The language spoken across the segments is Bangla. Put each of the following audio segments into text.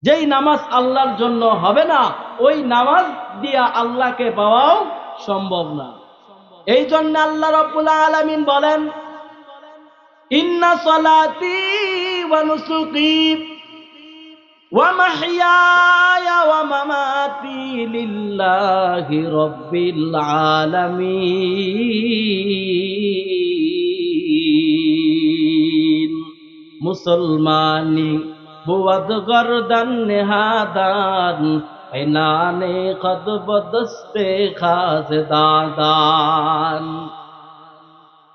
যেই নামাজ আল্লাহর জন্য হবে না, ওই নামাজ দিয়া আল্লাহকে পাওয়াও সম্ভব না। এই জন্য আল্লাহ রাব্বুল আলামিন বলেন, ইন্না সলাতি ওয়া নুসুকি ওয়া মাহইয়ায়া ওয়া মামাতি লিল্লাহি রাব্বিল আলামিন। মুসলমানি বুয়াদ গর্দান নেহাদান আইনানে কদ বদস্তে খাস দাদান।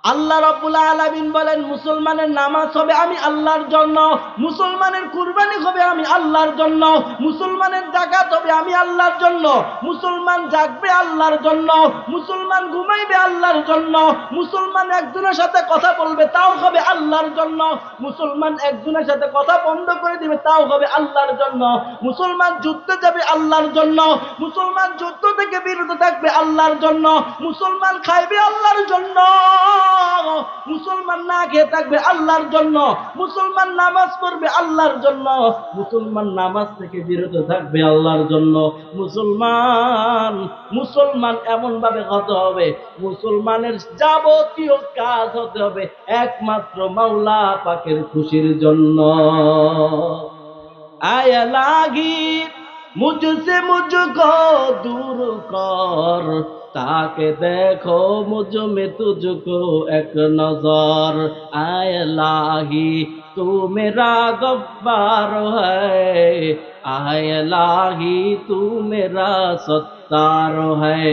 আল্লাহ রাব্বুল আলামিন বলেন, মুসলমানের নামাজ হবে আমি আল্লাহর জন্য, মুসলমানের কুরবানি হবে আমি আল্লাহর জন্য, মুসলমানের যাকাত হবে আমি আল্লাহর জন্য, মুসলমান জাগবে আল্লাহর জন্য, মুসলমান ঘুমাইবে আল্লাহর জন্য, মুসলমান একজনের সাথে কথা বলবে তাও হবে আল্লাহর জন্য, মুসলমান একজনের সাথে কথা বন্ধ করে দিবে তাও হবে আল্লাহর জন্য, মুসলমান যুদ্ধে যাবে আল্লাহর জন্য, মুসলমান যুদ্ধ থেকে বিরত থাকবে আল্লাহর জন্য, মুসলমান খাইবে আল্লাহর জন্য, মুসলমান না খেয়ে থাকবে আল্লাহর জন্য, মুসলমান নামাজ পড়বে আল্লাহর জন্য, মুসলমান নামাজ থেকে বিরত থাকবে আল্লাহর জন্য। মুসলমান এমন ভাবে হতে হবে, মুসলমানের যাবতীয় কাজ হতে হবে একমাত্র মাওলা পাকের খুশির জন্য। আয় লাগি मुझसे मुझको दूर कर, ताके देखो मुझ में तुझको एक नजर। आय लाही तू मेरा गफ्फार है, आय लाही तू मेरा सत्तार है।